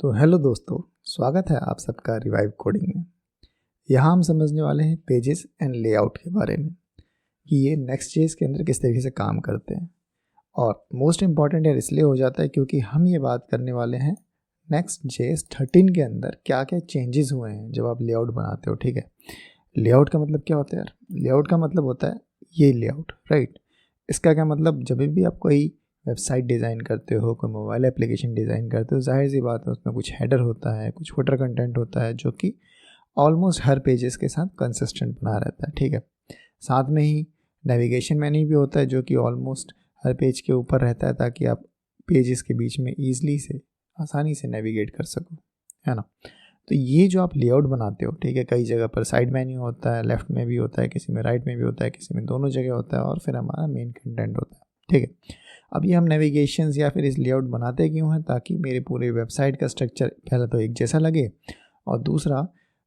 तो हेलो दोस्तों, स्वागत है आप सबका रिवाइव कोडिंग में। यहाँ हम समझने वाले हैं पेजेस एंड लेआउट के बारे में कि ये नेक्स्ट.जेएस के अंदर किस तरीके से काम करते हैं। और मोस्ट इम्पॉर्टेंट यार इसलिए हो जाता है क्योंकि हम ये बात करने वाले हैं नेक्स्ट.जेएस 13 के अंदर क्या क्या चेंजेस हुए हैं जब आप लेआउट बनाते हो। ठीक है, लेआउट का मतलब क्या होता है यार? लेआउट का मतलब होता है ये लेआउट, राइट। इसका क्या मतलब, जब भी आप कोई वेबसाइट डिज़ाइन करते हो, कोई मोबाइल एप्लीकेशन डिज़ाइन करते हो, जाहिर सी बात है उसमें कुछ हेडर होता है, कुछ फुटर कंटेंट होता है जो कि ऑलमोस्ट हर पेजेस के साथ कंसिस्टेंट बना रहता है। ठीक है, साथ में ही नेविगेशन मेन्यू भी होता है जो कि ऑलमोस्ट हर पेज के ऊपर रहता है ताकि आप पेजेस के बीच में ईजिली से आसानी से नेविगेट कर सको, है ना। तो ये जो आप लेआउट बनाते हो, ठीक है, कई जगह पर साइड मेन्यू होता है, लेफ्ट में भी होता है, किसी में राइट में भी होता है, किसी में दोनों जगह होता है, और फिर हमारा मेन कंटेंट होता है। ठीक है, अब ये हम नेविगेशंस या फिर इस लेआउट बनाते क्यों हैं? ताकि मेरे पूरे वेबसाइट का स्ट्रक्चर पहले तो एक जैसा लगे, और दूसरा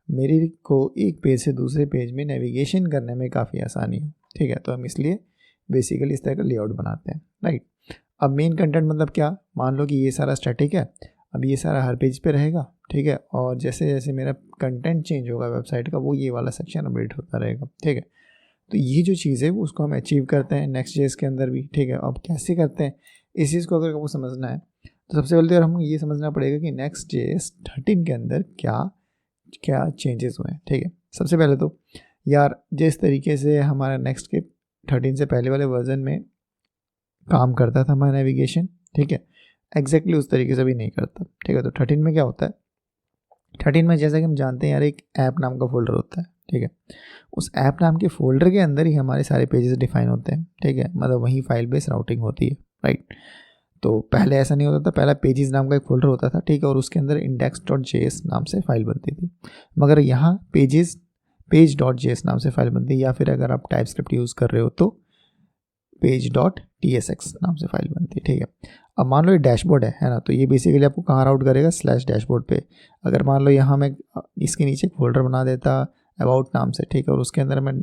मेरे को एक पेज से दूसरे पेज में नेविगेशन करने में काफ़ी आसानी हो। ठीक है, तो हम इसलिए बेसिकली इस तरह का लेआउट बनाते हैं, राइट। अब मेन कंटेंट मतलब क्या? मान लो कि ये सारा स्टैटिक है, अब ये सारा हर पेज पे रहेगा। ठीक है, और जैसे जैसे मेरा कंटेंट चेंज होगा वेबसाइट का, वो ये वाला सेक्शन अपडेट होता रहेगा। ठीक है, तो ये जो चीज़ है उसको हम अचीव करते हैं नेक्स्ट.जेएस के अंदर भी। ठीक है, अब कैसे करते हैं इस चीज़ को अगर आपको समझना है तो सबसे पहले तो हमें ये समझना पड़ेगा कि नेक्स्ट.जेएस 13 के अंदर क्या क्या चेंजेस हुए हैं। ठीक है, सबसे पहले तो यार जिस तरीके से हमारा नेक्स्ट के 13 से पहले वाले वर्जन में काम करता था हमारा नेविगेशन, ठीक है, एग्जैक्टली उस तरीके से भी नहीं करता। ठीक है, तो 13 में क्या होता है? 13 में जैसा कि हम जानते हैं यार, एक ऐप नाम का फोल्डर होता है। ठीक है, उस ऐप नाम के फोल्डर के अंदर ही हमारे सारे पेजेस डिफाइन होते हैं। ठीक है, मतलब वहीं फाइल बेस्ड राउटिंग होती है, राइट। तो पहले ऐसा नहीं होता था, पहला पेजेस नाम का एक फोल्डर होता था, ठीक है, और उसके अंदर index.js नाम से फाइल बनती थी। मगर यहाँ page.js नाम से फाइल बनती है, या फिर अगर आप टाइपस्क्रिप्ट यूज़ कर रहे हो तो page.tsx नाम से फाइल बनती है। ठीक है, अब मान लो ये डैशबोर्ड है ना, तो ये बेसिकली आपको कहाँ राउट करेगा? /डैशबोर्ड पे। अगर मान लो यहाँ मैं इसके नीचे एक फोल्डर बना देता अबाउट नाम से, ठीक है, और उसके अंदर मैं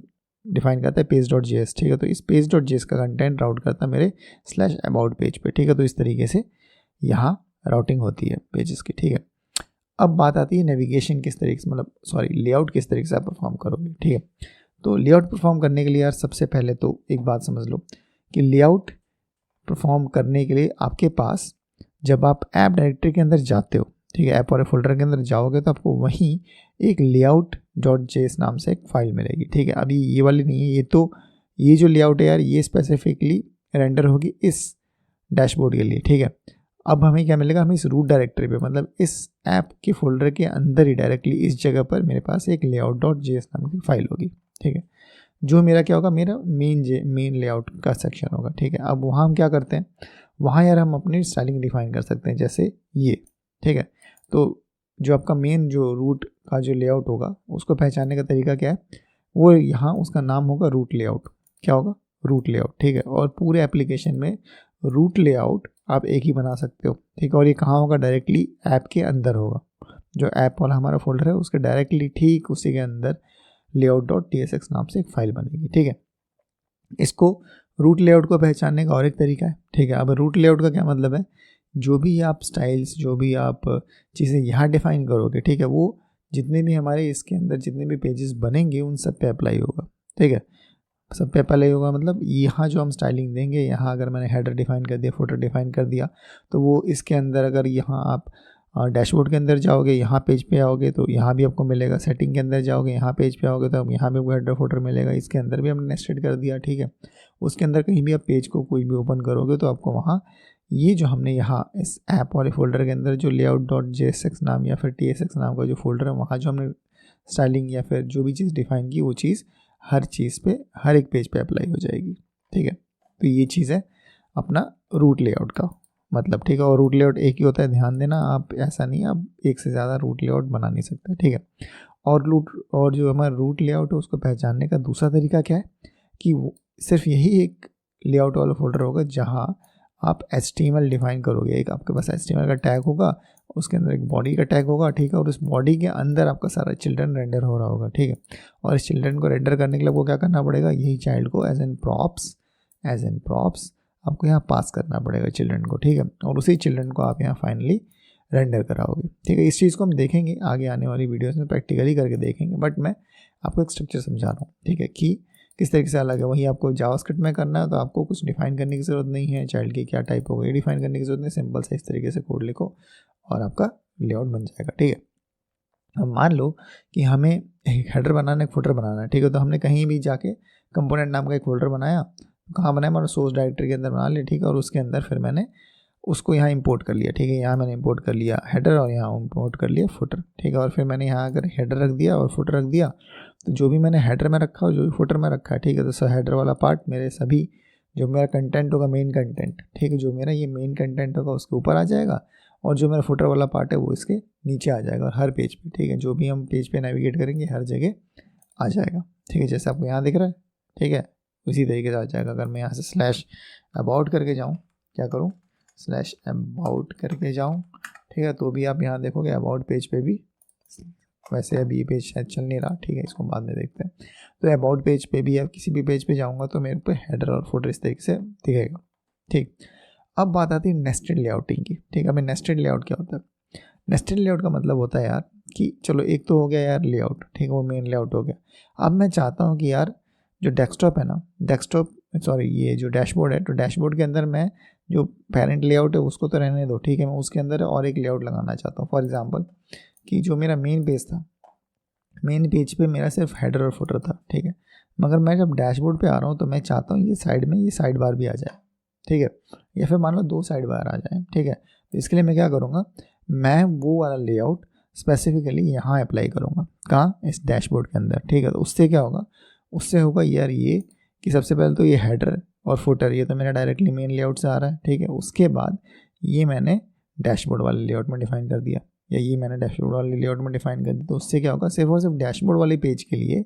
डिफाइन करता है page.js, ठीक है, तो इस page.js का कंटेंट राउट करता है मेरे /about पेज पे। ठीक है, तो इस तरीके से यहाँ राउटिंग होती है पेजेस की। ठीक है, अब बात आती है नेविगेशन किस तरीके से, मतलब सॉरी लेआउट किस तरीके से आप परफॉर्म करोगे। ठीक है, तो लेआउट परफॉर्म करने के लिए यार सबसे पहले तो एक बात समझ लो कि लेआउट परफॉर्म करने के लिए आपके पास, जब आप ऐप डायरेक्टरी के अंदर जाते हो, ठीक है, ऐप वाले फोल्डर के अंदर जाओगे तो आपको वहीं एक layout.js नाम से एक फाइल मिलेगी। ठीक है, अभी ये वाली नहीं है, ये जो लेआउट है यार, ये स्पेसिफिकली रेंडर होगी इस डैशबोर्ड के लिए। ठीक है, अब हमें क्या मिलेगा? हमें इस रूट डायरेक्टरी पे, मतलब इस ऐप के फोल्डर के अंदर ही डायरेक्टली इस जगह पर मेरे पास एक layout.js नाम की फाइल होगी। ठीक है, जो मेरा क्या होगा? मेरा मेन लेआउट का सेक्शन होगा। ठीक है, अब वहाँ हम क्या करते हैं? वहाँ यार हम अपनी स्टाइलिंग डिफाइन कर सकते हैं, जैसे ये। ठीक है, तो जो आपका मेन जो रूट का जो लेआउट होगा उसको पहचानने का तरीका क्या है? वो यहाँ उसका नाम होगा रूट लेआउट। क्या होगा? Root layout. ठीक है, और पूरे एप्लीकेशन में रूट लेआउट आप एक ही बना सकते हो। ठीक है, और ये कहाँ होगा? डायरेक्टली ऐप के अंदर होगा। जो ऐप वाला हमारा फोल्डर है उसके डायरेक्टली ठीक उसी के अंदर layout.tsx नाम से एक फाइल बनेगी। ठीक है, इसको रूट लेआउट को पहचानने का और एक तरीका है। ठीक है, अब रूट लेआउट का क्या मतलब है? जो भी आप स्टाइल्स, जो भी आप चीज़ें यहाँ डिफाइन करोगे, ठीक है, वो जितने भी हमारे इसके अंदर जितने भी पेजेस बनेंगे उन सब पे अप्लाई होगा। ठीक है, सब पे अप्लाई होगा, मतलब यहाँ जो हम स्टाइलिंग देंगे, यहाँ अगर मैंने हेडर डिफाइन कर दिया, फुटर डिफाइन कर दिया, तो वो इसके अंदर अगर यहाँ आप डैशबोर्ड के अंदर जाओगे, यहाँ पेज पे आओगे तो यहाँ भी आपको मिलेगा। सेटिंग के अंदर जाओगे, यहाँ पेज पे आओगे तो यहाँ भी आपको हेडर फुटर मिलेगा। इसके अंदर भी हमने नेस्टेड कर दिया। ठीक है, उसके अंदर कहीं भी आप पेज को कोई भी ओपन करोगे तो आपको वहाँ ये जो हमने यहाँ इस ऐप वाले फोल्डर के अंदर जो layout.jsx नाम या फिर tsx नाम का जो फोल्डर है, वहाँ जो हमने स्टाइलिंग या फिर जो भी चीज़ डिफाइन की, वो चीज़ हर चीज़ पे, हर एक पेज पे अप्लाई हो जाएगी। ठीक है, तो ये चीज़ है अपना रूट लेआउट का मतलब। ठीक है, और रूट लेआउट एक ही होता है, ध्यान देना, आप ऐसा नहीं, आप एक से ज़्यादा रूट लेआउट बना नहीं सकते। ठीक है, और जो हमारा रूट लेआउट है उसको पहचानने का दूसरा तरीका क्या है कि सिर्फ यही एक लेआउट वाला फोल्डर होगा जहाँ आप HTML डिफाइन करोगे। एक आपके पास HTML का टैग होगा, उसके अंदर एक बॉडी का टैग होगा। ठीक है, और उस बॉडी के अंदर आपका सारा चिल्ड्रन रेंडर हो रहा होगा। ठीक है, और इस चिल्ड्रन को रेंडर करने के लिए आपको क्या करना पड़ेगा? यही चाइल्ड को एज एन प्रॉप्स आपको यहाँ पास करना पड़ेगा चिल्ड्रन को। ठीक है, और उसी चिल्ड्रन को आप यहाँ फाइनली रेंडर कराओगे। ठीक है, इस चीज़ को हम देखेंगे आगे आने वाली वीडियोस में, प्रैक्टिकली करके देखेंगे, बट मैं आपको एक स्ट्रक्चर समझा रहा हूँ। ठीक है, कि किस तरीके से अलग है। वही आपको जावास्क्रिप्ट में करना है तो आपको कुछ डिफाइन करने की ज़रूरत नहीं है, चाइल्ड की क्या टाइप होगा ये डिफाइन करने की ज़रूरत नहीं, सिंपल से इस तरीके से कोड लिखो और आपका लेआउट बन जाएगा। ठीक है, अब मान लो कि हमें एक हेडर बनाना, एक फुटर बनाना है। ठीक है, तो हमने कहीं भी जाके कंपोनेंट नाम का एक फोल्डर बनाया, कहाँ बनाया, मतलब सोर्स डायरेक्टरी के अंदर बना लिया। ठीक है, और उसके अंदर फिर मैंने उसको यहाँ इंपोर्ट कर लिया। ठीक है, यहाँ मैंने इंपोर्ट कर लिया हेडर और यहाँ इंपोर्ट कर लिया फुटर। ठीक है, और फिर मैंने यहाँ अगर हेडर रख दिया और फुटर रख दिया, तो जो भी मैंने हेडर में रखा और जो भी फुटर में रखा है, ठीक है, तो हेडर वाला पार्ट मेरे सभी जो मेरा कंटेंट होगा, मेन कंटेंट, ठीक है, जो मेरा ये मेन कंटेंट होगा उसके ऊपर आ जाएगा, और जो मेरा फुटर वाला पार्ट है वो इसके नीचे आ जाएगा, और हर पेज पे। ठीक है, जो भी हम पेज पे नेविगेट करेंगे हर जगह आ जाएगा। ठीक है, जैसे आपको यहाँ दिख रहा है। ठीक है, उसी तरीके से आ जाएगा। अगर मैं यहाँ से स्लैश अबाउट करके जाऊँ, क्या करूँ, स्लैश अबाउट करके जाऊँ, ठीक है, तो भी आप यहाँ देखोगे अबाउट पेज पे भी, वैसे अभी ये पेज शायद चल नहीं रहा। ठीक है, इसको बाद में देखते हैं। तो अबाउट पेज पे भी या किसी भी पेज पे जाऊँगा तो मेरे पे हेडर और फुटर इस तरीके से दिखेगा। ठीक, अब बात आती है नेस्टेड लेआउटिंग की। ठीक है, अभी नेस्टेड लेआउट क्या होता है? नेस्टेड लेआउट का मतलब होता है यार कि चलो एक तो हो गया यार लेआउट, ठीक है, वो मेन लेआउट हो गया। अब मैं चाहता हूँ कि यार जो डेस्कटॉप है ना, ये जो डैशबोर्ड है, तो डैशबोर्ड के अंदर मैं जो पेरेंट लेआउट है उसको तो रहने दो। ठीक है, मैं उसके अंदर और एक लेआउट लगाना चाहता हूँ। फॉर एग्जांपल कि जो मेरा मेन पेज था, मेन पेज पे मेरा सिर्फ हेडर और फुटर था। ठीक है, मगर मैं जब डैशबोर्ड पे आ रहा हूँ तो मैं चाहता हूँ ये साइड में ये साइड बार भी आ जाए। ठीक है, या फिर मान लो 2 साइड बार आ जाए। ठीक है, तो इसके लिए मैं क्या करूँगा, मैं वो वाला लेआउट स्पेसिफिकली यहाँ अप्लाई करूँगा। कहाँ? इस डैशबोर्ड के अंदर। ठीक है, तो उससे क्या होगा, उससे होगा यार ये कि सबसे पहले तो ये हेडर और फुटर ये तो मेरा डायरेक्टली मेन लेआउट से आ रहा है। ठीक है, उसके बाद ये मैंने डैशबोर्ड वाले लेआउट में डिफाइन कर दिया, या ये मैंने डैशबोर्ड वाले लेआउट में डिफाइन कर दिया। तो उससे क्या होगा, सिर्फ और सिर्फ डैशबोर्ड वाले पेज के लिए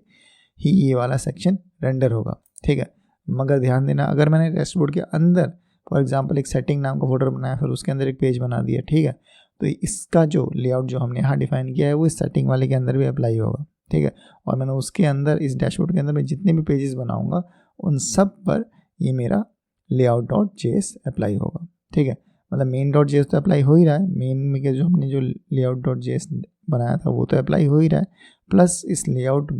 ही ये वाला सेक्शन रेंडर होगा। ठीक है, मगर ध्यान देना, अगर मैंने डैशबोर्ड के अंदर फॉर एग्जांपल एक सेटिंग नाम का फोल्डर बनाया, फिर उसके अंदर एक पेज बना दिया, ठीक है, तो इसका जो लेआउट जो हमने यहाँ डिफाइन किया है वो इस सेटिंग वाले के अंदर भी अप्लाई होगा। ठीक है, और मैंने उसके अंदर इस डैशबोर्ड के अंदर मैं जितने भी पेजेस बनाऊंगा उन सब पर ये मेरा layout.js अप्लाई होगा। ठीक है, मतलब main.js तो अप्लाई हो ही रहा है, मेन में के जो हमने जो layout.js बनाया था वो तो अप्लाई हो ही रहा है, प्लस इस लेआउट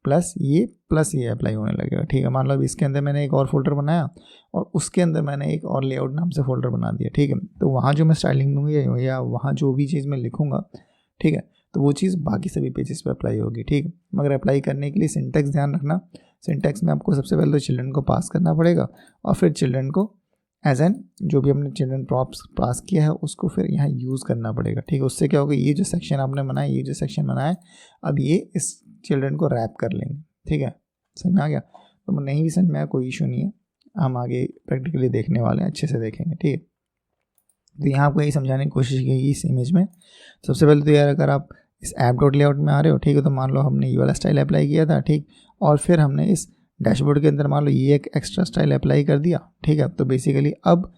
प्लस ये अप्लाई होने लगेगा। ठीक है, मान लो इसके अंदर मैंने एक और फोल्डर बनाया और उसके अंदर मैंने एक और लेआउट नाम से फोल्डर बना दिया। ठीक है, तो वहाँ जो मैं स्टाइलिंग दूंगी या वहाँ जो भी चीज़ मैं लिखूँगा, ठीक है, तो वो चीज़ बाकी सभी पेजेस पे अप्लाई होगी। ठीक है, मगर अप्लाई करने के लिए सिंटैक्स ध्यान रखना, सिंटैक्स में आपको सबसे पहले तो चिल्ड्रन को पास करना पड़ेगा, और फिर चिल्ड्रन को एज एन जो भी हमने चिल्ड्रन प्रॉप्स पास किया है उसको फिर यहाँ यूज़ करना पड़ेगा। ठीक है, उससे क्या होगा, ये जो सेक्शन आपने बनाया, ये जो सेक्शन बनाया है, अब ये इस चिल्ड्रन को रैप कर लेंगे। ठीक है, समझ में आ गया? तो नहीं भी समझ में आया कोई इशू नहीं है, हम आगे प्रैक्टिकली देखने वाले हैं, अच्छे से देखेंगे। ठीक है, तो यहाँ आपको यही समझाने की कोशिश की इस इमेज में। सबसे पहले तो यार अगर आप इस ऐप डॉट लेआउट में आ रहे हो, ठीक है, तो मान लो हमने ये वाला स्टाइल अप्लाई किया था, ठीक, और फिर हमने इस डैशबोर्ड के अंदर मान लो ये एक एक्स्ट्रा स्टाइल अप्लाई कर दिया। ठीक है, तो बेसिकली अब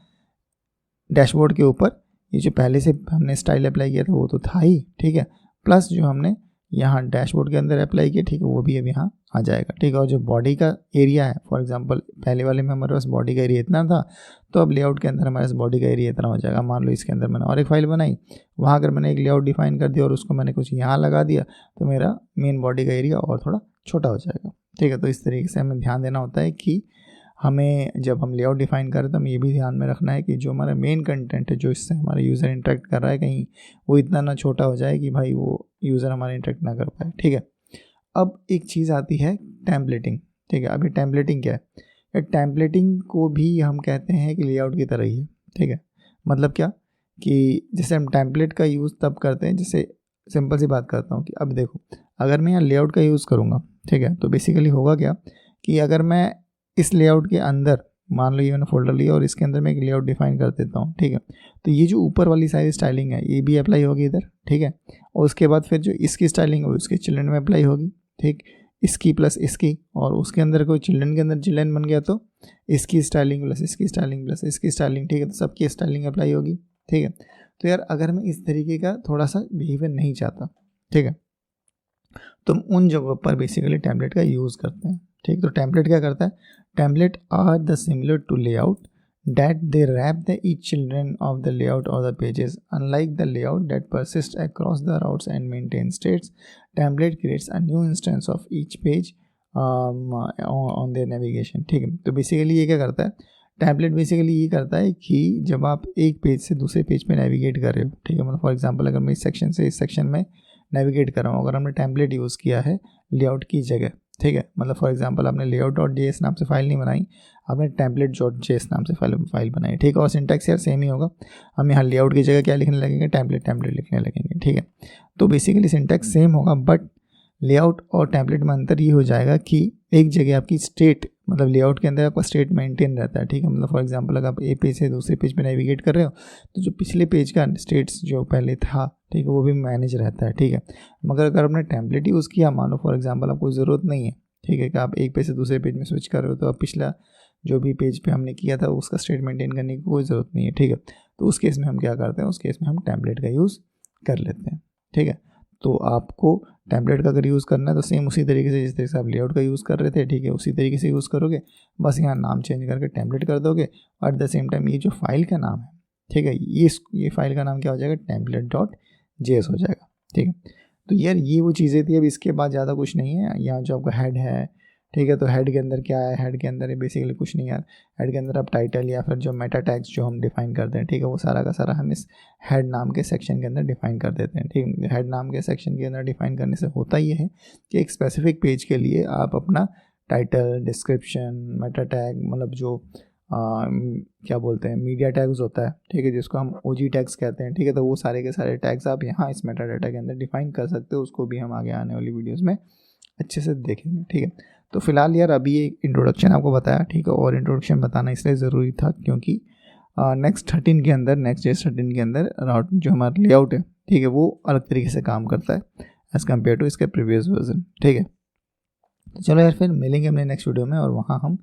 डैशबोर्ड के ऊपर ये जो पहले से हमने स्टाइल अप्लाई किया था वो तो था ही, ठीक है, प्लस जो हमने यहाँ डैशबोर्ड के अंदर अप्लाई किया, ठीक है, वो भी अब यहाँ आ जाएगा। ठीक है, और जो बॉडी का एरिया है, फॉर एग्जांपल पहले वाले में हमारे पास बॉडी का एरिया इतना था, तो अब लेआउट के अंदर हमारे पास बॉडी का एरिया इतना हो जाएगा। मान लो इसके अंदर मैंने और एक फाइल बनाई, वहाँ अगर मैंने एक लेआउट डिफाइन कर दिया और उसको मैंने कुछ यहाँ लगा दिया, तो मेरा मेन बॉडी का एरिया और थोड़ा छोटा हो जाएगा। ठीक है, तो इस तरीके से हमें ध्यान देना होता है कि हमें जब हम लेआउट डिफाइन करें तो हमें ये भी ध्यान में रखना है कि जो हमारा मेन कंटेंट है, जो इससे हमारा यूज़र इंटरेक्ट कर रहा है, कहीं वो इतना ना छोटा हो जाए कि भाई वो यूज़र हमारा इंटरेक्ट ना कर पाए। ठीक है, अब एक चीज़ आती है टेम्पलेटिंग। ठीक है, अभी टेम्पलेटिंग क्या है? टेम्पलेटिंग को भी हम कहते हैं कि लेआउट की तरह ही है। ठीक है, मतलब क्या कि जैसे हम टेम्पलेट का यूज़ तब करते हैं, जैसे सिंपल सी बात करता हूँ कि अब देखो, अगर मैं यहाँ लेआउट का यूज़ करूँगा, ठीक है, तो बेसिकली होगा क्या कि अगर मैं इस लेआउट के अंदर मान लो ये मैंने फोल्डर लिया और इसके अंदर मैं एक लेआउट डिफाइन कर देता हूँ, ठीक है, तो ये जो ऊपर वाली सारी स्टाइलिंग है ये भी अप्लाई होगी इधर। ठीक है, और उसके बाद फिर जो इसकी स्टाइलिंग होगी उसके चिल्ड्रन में अप्लाई होगी। ठीक, इसकी प्लस इसकी, और उसके अंदर कोई चिल्ड्रन के अंदर चिल्ड्रन बन गया तो इसकी स्टाइलिंग प्लस इसकी स्टाइलिंग प्लस इसकी स्टाइलिंग, ठीक है, तो सबकी स्टाइलिंग अप्लाई होगी। ठीक है, तो यार अगर मैं इस तरीके का थोड़ा सा बिहेवियर नहीं चाहता, ठीक है, तो उन जगहों पर बेसिकली टेम्पलेट का यूज़ करते हैं। ठीक, तो टेम्पलेट क्या करता है? Template are the similar to layout that they wrap the each children of the layout of the pages. Unlike the layout that persists across the routes and maintains states, template creates a new instance of each page on their navigation. ठीक है, तो basically ये क्या करता है, template basically ये करता है कि जब आप एक पेज से दूसरे पेज पे नेविगेट कर रहे हो, ठीक है, मतलब फॉर एग्जांपल अगर मैं इस सेक्शन से इस सेक्शन में नेविगेट कर रहा हूँ, अगर हमने टैम्पलेट यूज़ किया है लेआउट की जगह, ठीक है, मतलब फॉर एग्जांपल आपने लेआउट डॉट जेएस नाम से फाइल नहीं बनाई, आपने टेम्पलेट डॉट जेएस नाम से फाइल बनाई, ठीक है, और सिंटैक्स यार सेम ही होगा, हम यहाँ लेआउट की जगह क्या लिखने लगेंगे, टेम्पलेट लिखने लगेंगे, ठीक है, तो बेसिकली सिंटैक्स सेम होगा, बट लेआउट और टेम्पलेट में अंतर ये हो जाएगा कि एक जगह आपकी स्टेट, मतलब लेआउट के अंदर आपका स्टेट मेंटेन रहता है, ठीक है, मतलब फॉर एग्जांपल अगर आप एक पेज से दूसरे पेज पे नेविगेट कर रहे हो तो जो पिछले पेज का स्टेट्स जो पहले था, ठीक है, वो भी मैनेज रहता है, ठीक है, मगर अगर आपने टेम्पलेट यूज़ किया, मानो फॉर एग्जांपल आपको ज़रूरत नहीं है, ठीक है, कि आप एक पेज से दूसरे पेज में स्विच कर रहे हो, तो आप पिछला जो भी पेज पे हमने किया था उसका स्टेट मेंटेन करने की कोई ज़रूरत नहीं है, ठीक है, तो उस केस में हम क्या करते हैं, उस केस में हम टेम्पलेट का यूज़ कर लेते हैं, ठीक है, तो आपको टेम्पलेट का अगर यूज़ करना है तो सेम उसी तरीके से जिस तरीके से आप लेआउट का यूज़ कर रहे थे, ठीक है, उसी तरीके से यूज़ करोगे, बस यहाँ नाम चेंज करके टेम्पलेट कर दोगे, और एट द सेम टाइम ये जो फाइल का नाम है, ठीक है, ये फाइल का नाम क्या हो जाएगा, टेम्पलेट डॉट जेएस हो जाएगा, ठीक है, तो यार ये वो चीज़ें थी, अब इसके बाद ज़्यादा कुछ नहीं है, यहाँ जो आपका हेड है, ठीक है, तो हेड के अंदर क्या है, हेड के अंदर बेसिकली कुछ नहीं यार, हेड के अंदर आप टाइटल या फिर जो मेटा टैग्स जो हम डिफाइन करते हैं, ठीक है, वो सारा का सारा हम इस हेड नाम के सेक्शन के अंदर डिफाइन कर देते हैं, ठीक है, हेड नाम के सेक्शन के अंदर डिफाइन करने से होता ये है कि एक स्पेसिफिक पेज के लिए आप अपना टाइटल, डिस्क्रिप्शन, मेटा टैग, मतलब जो क्या बोलते हैं मीडिया टैग्स होता है, ठीक है, जिसको हम ओजी टैग्स कहते हैं, ठीक है, तो वो सारे के सारे टैग्स आप यहाँ इस मेटा डाटा के अंदर डिफाइन कर सकते हो, उसको भी हम आगे आने वाली वीडियोज़ में अच्छे से देखेंगे, ठीक है, तो फिलहाल यार अभी ये इंट्रोडक्शन आपको बताया, ठीक है, और इंट्रोडक्शन बताना इसलिए ज़रूरी था क्योंकि नेक्स्ट 13 के अंदर, नेक्स्ट जेएस 13 के अंदर राउट जो हमारा लेआउट है, ठीक है, वो अलग तरीके से काम करता है एज़ कम्पेयर टू इसके प्रीवियस वर्जन, ठीक है, तो चलो यार फिर मिलेंगे अपने नेक्स्ट वीडियो में, और वहाँ हम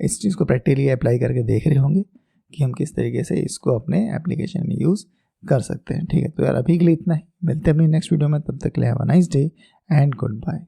इस चीज़ को प्रैक्टिकली अप्लाई करके देख रहे होंगे कि हम किस तरीके से इसको अपने एप्लीकेशन में यूज़ कर सकते हैं, ठीक है, तो यार अभी के लिए इतना ही, मिलते हैं अपनी नेक्स्ट वीडियो में, तब तक के लिए have a nice day and good bye.